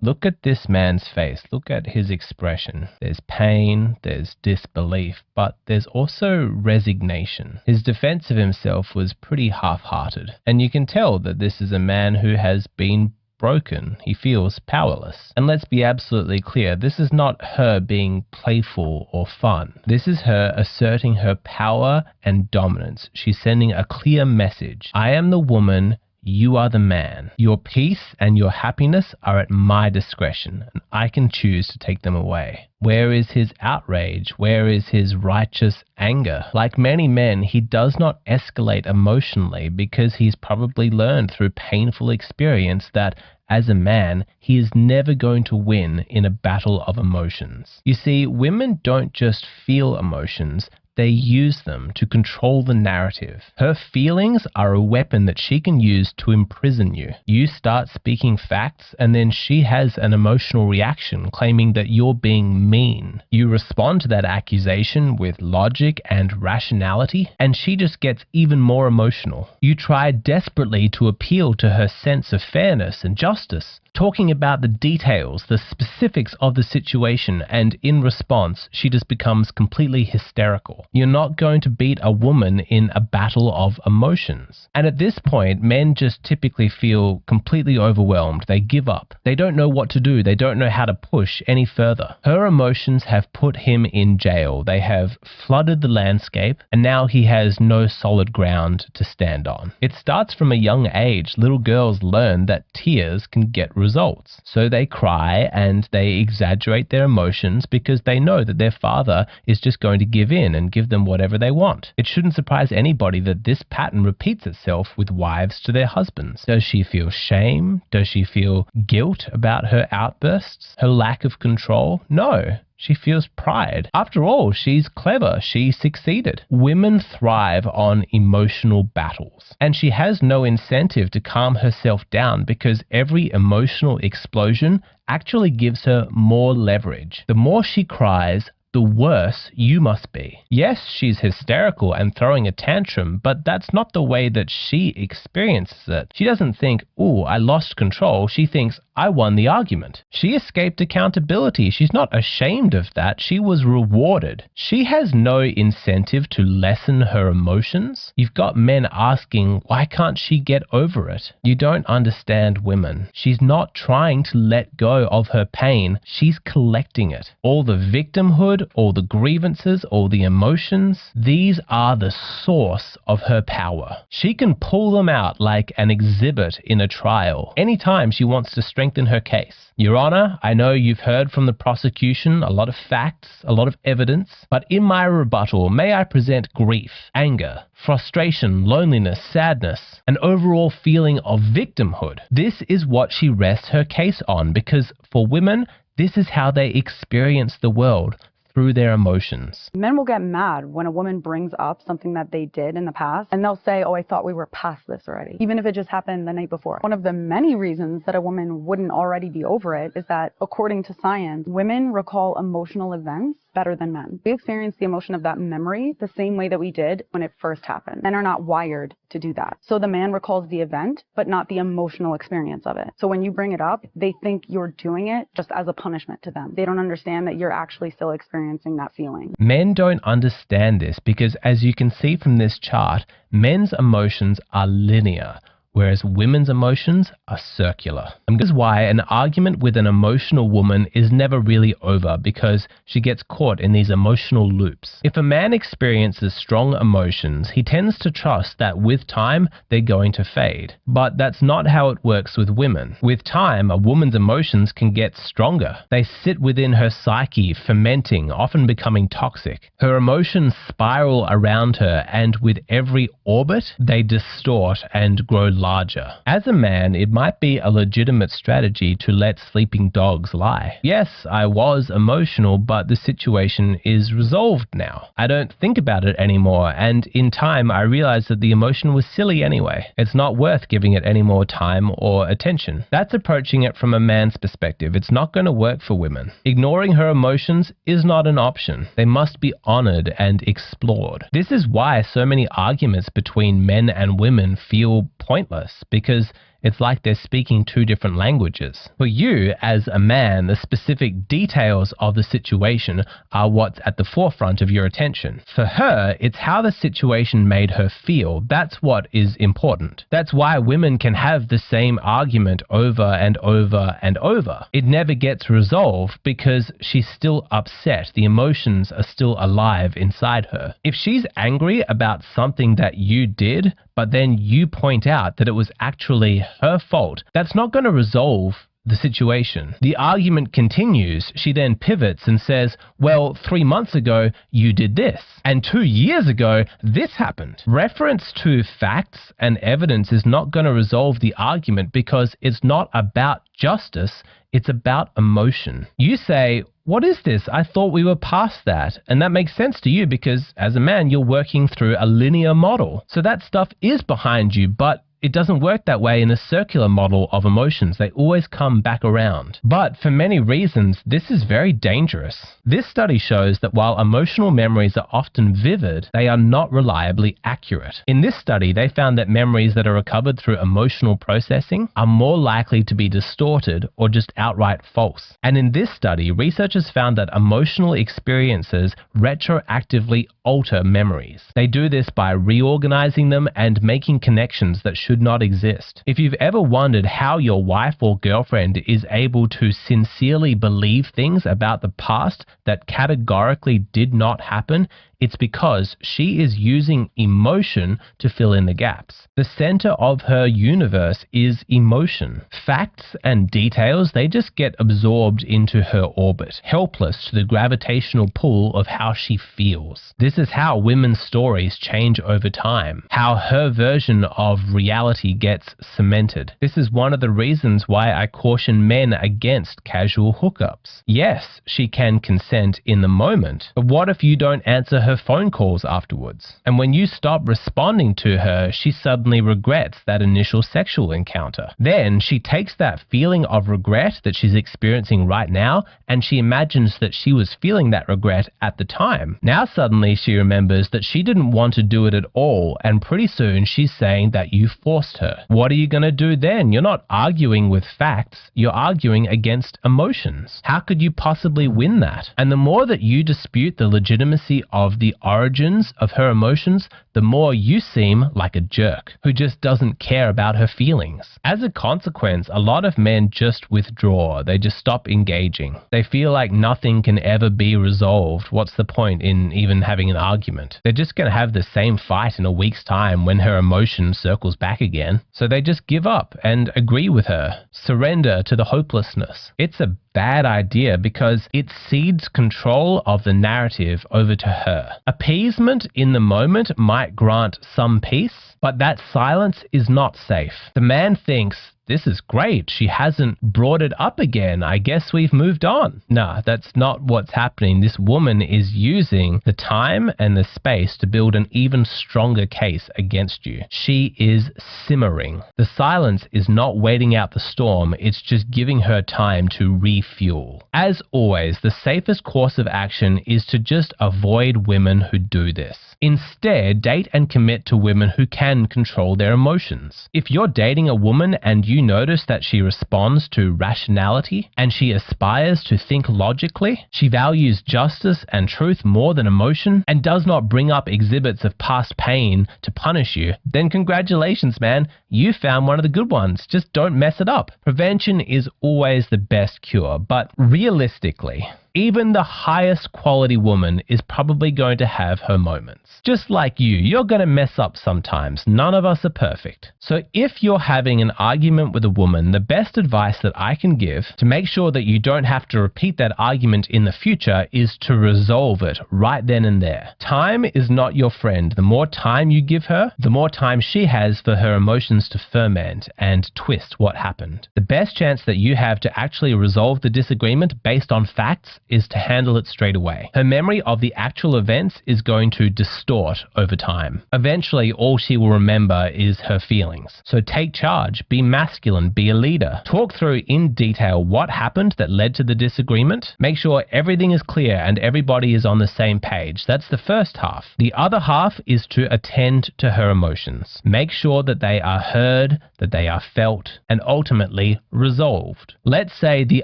Look at this man's face. Look at his expression. There's pain, there's disbelief, but there's also resignation. His defense of himself was pretty half-hearted, and you can tell that this is a man who has been broken. He feels powerless. And let's be absolutely clear, this is not her being playful or fun. This is her asserting her power and dominance. She's sending a clear message. I am the woman, you are the man. Your peace and your happiness are at my discretion, and I can choose to take them away. Where is his outrage? Where is his righteous anger? Like many men, he does not escalate emotionally because he's probably learned through painful experience that as a man, he is never going to win in a battle of emotions. You see, women don't just feel emotions, they use them to control the narrative. Her feelings are a weapon that she can use to imprison you. You start speaking facts and then she has an emotional reaction claiming that you're being mean. You respond to that accusation with logic and rationality and she just gets even more emotional. You try desperately to appeal to her sense of fairness and justice, talking about the details, the specifics of the situation, and in response, she just becomes completely hysterical. You're not going to beat a woman in a battle of emotions. And at this point, men just typically feel completely overwhelmed. They give up. They don't know what to do. They don't know how to push any further. Her emotions have put him in jail. They have flooded the landscape, and now he has no solid ground to stand on. It starts from a young age. Little girls learn that tears can get results. So they cry and they exaggerate their emotions because they know that their father is just going to give in and give them whatever they want. It shouldn't surprise anybody that this pattern repeats itself with wives to their husbands. Does she feel shame? Does she feel guilt about her outbursts? Her lack of control? No. She feels pride. After all, she's clever. She succeeded. Women thrive on emotional battles. And she has no incentive to calm herself down because every emotional explosion actually gives her more leverage. The more she cries, the worse you must be. Yes, she's hysterical and throwing a tantrum, but that's not the way that she experiences it. She doesn't think, ooh, I lost control. She thinks, I won the argument. She escaped accountability. She's not ashamed of that. She was rewarded. She has no incentive to lessen her emotions. You've got men asking, why can't she get over it? You don't understand women. She's not trying to let go of her pain. She's collecting it. All the victimhood, all the grievances, all the emotions, these are the source of her power. She can pull them out like an exhibit in a trial anytime she wants to strengthen her case. Your Honor, I know you've heard from the prosecution a lot of facts, a lot of evidence, but in my rebuttal, may I present grief, anger, frustration, loneliness, sadness, an overall feeling of victimhood. This is what she rests her case on because for women, this is how they experience the world, through their emotions. Men will get mad when a woman brings up something that they did in the past, and they'll say, oh, I thought we were past this already, even if it just happened the night before. One of the many reasons that a woman wouldn't already be over it is that, according to science, women recall emotional events better than men. We experience the emotion of that memory the same way that we did when it first happened. Men are not wired to do that. So the man recalls the event, but not the emotional experience of it. So when you bring it up, they think you're doing it just as a punishment to them. They don't understand that you're actually still experiencing that feeling. Men don't understand this because, as you can see from this chart, men's emotions are linear, whereas women's emotions are circular. And this is why an argument with an emotional woman is never really over because she gets caught in these emotional loops. If a man experiences strong emotions, he tends to trust that with time, they're going to fade. But that's not how it works with women. With time, a woman's emotions can get stronger. They sit within her psyche, fermenting, often becoming toxic. Her emotions spiral around her, and with every orbit, they distort and grow larger. As a man, it might be a legitimate strategy to let sleeping dogs lie. Yes, I was emotional, but the situation is resolved now. I don't think about it anymore, and in time I realized that the emotion was silly anyway. It's not worth giving it any more time or attention. That's approaching it from a man's perspective. It's not going to work for women. Ignoring her emotions is not an option. They must be honored and explored. This is why so many arguments between men and women feel pointless, because It's like they're speaking two different languages. For you, as a man, the specific details of the situation are what's at the forefront of your attention. For her, it's how the situation made her feel. That's what is important. That's why women can have the same argument over and over and over. It never gets resolved because she's still upset. The emotions are still alive inside her. If she's angry about something that you did, but then you point out that it was actually her fault, that's not going to resolve the situation. The argument continues. She then pivots and says, well, 3 months ago, you did this. And 2 years ago, this happened. Reference to facts and evidence is not going to resolve the argument because it's not about justice. It's about emotion. You say, what is this? I thought we were past that. And that makes sense to you because as a man, you're working through a linear model. So that stuff is behind you, but it doesn't work that way in a circular model of emotions. They always come back around. But for many reasons, this is very dangerous. This study shows that while emotional memories are often vivid, they are not reliably accurate. In this study, they found that memories that are recovered through emotional processing are more likely to be distorted or just outright false. And in this study, researchers found that emotional experiences retroactively alter memories. They do this by reorganizing them and making connections that should not exist. If you've ever wondered how your wife or girlfriend is able to sincerely believe things about the past that categorically did not happen, it's because she is using emotion to fill in the gaps. The center of her universe is emotion. Facts and details, they just get absorbed into her orbit, helpless to the gravitational pull of how she feels. This is how women's stories change over time, how her version of reality gets cemented. This is one of the reasons why I caution men against casual hookups. Yes, she can consent in the moment, but what if you don't answer her phone calls afterwards? And when you stop responding to her, she suddenly regrets that initial sexual encounter. Then she takes that feeling of regret that she's experiencing right now, and she imagines that she was feeling that regret at the time. Now suddenly she remembers that she didn't want to do it at all, and pretty soon she's saying that you forced her. What are you going to do then? You're not arguing with facts, you're arguing against emotions. How could you possibly win that? And the more that you dispute the legitimacy of the origins of her emotions, the more you seem like a jerk who just doesn't care about her feelings. As a consequence, a lot of men just withdraw. They just stop engaging. They feel like nothing can ever be resolved. What's the point in even having an argument? They're just going to have the same fight in a week's time when her emotion circles back again. So they just give up and agree with her. Surrender to the hopelessness. It's a bad idea because it cedes control of the narrative over to her. Appeasement in the moment might grant some peace, but that silence is not safe. The man thinks, this is great. She hasn't brought it up again. I guess we've moved on. No, that's not what's happening. This woman is using the time and the space to build an even stronger case against you. She is simmering. The silence is not waiting out the storm. It's just giving her time to refuel. As always, the safest course of action is to just avoid women who do this. Instead, date and commit to women who can control their emotions. If you're dating a woman and you notice that she responds to rationality and she aspires to think logically, she values justice and truth more than emotion, and does not bring up exhibits of past pain to punish you, then congratulations, man. You found one of the good ones. Just don't mess it up. Prevention is always the best cure, but realistically, even the highest quality woman is probably going to have her moments. Just like you're going to mess up sometimes. None of us are perfect. So if you're having an argument with a woman, the best advice that I can give to make sure that you don't have to repeat that argument in the future is to resolve it right then and there. Time is not your friend. The more time you give her, the more time she has for her emotions to ferment and twist what happened. The best chance that you have to actually resolve the disagreement based on facts is to handle it straight away. Her memory of the actual events is going to distort over time. Eventually, all she will remember is her feelings. So take charge, be masculine, be a leader. Talk through in detail what happened that led to the disagreement. Make sure everything is clear and everybody is on the same page. That's the first half. The other half is to attend to her emotions. Make sure that they are heard, that they are felt, and ultimately resolved. Let's say the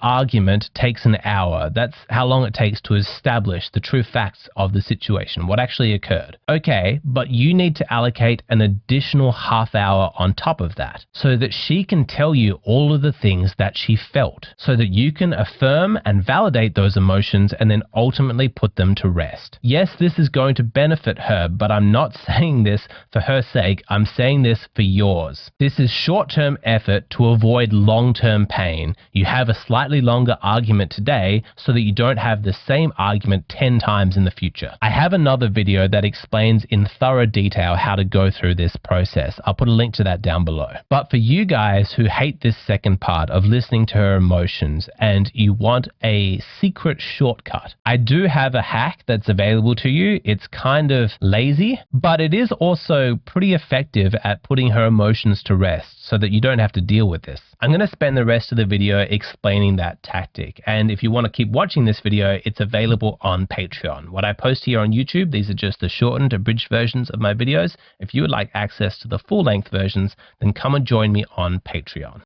argument takes an hour. That's how long it takes to establish the true facts of the situation, what actually occurred. Okay, but you need to allocate an additional half hour on top of that so that she can tell you all of the things that she felt, so that you can affirm and validate those emotions and then ultimately put them to rest. Yes, this is going to benefit her, but I'm not saying this for her sake. I'm saying this for yours. This is short-term effort to avoid long-term pain. You have a slightly longer argument today so that you don't have the same argument 10 times in the future. I have another video that explains in thorough detail how to go through this process. I'll put a link to that down below. But for you guys who hate this second part of listening to her emotions and you want a secret shortcut, I do have a hack that's available to you. It's kind of lazy, but it is also pretty effective at putting her emotions to rest so that you don't have to deal with this. I'm going to spend the rest of the video explaining that tactic. And if you want to keep watching this video, it's available on Patreon. What I post here on YouTube, these are just the shortened, abridged versions of my videos. If you would like access to the full-length versions, then come and join me on Patreon.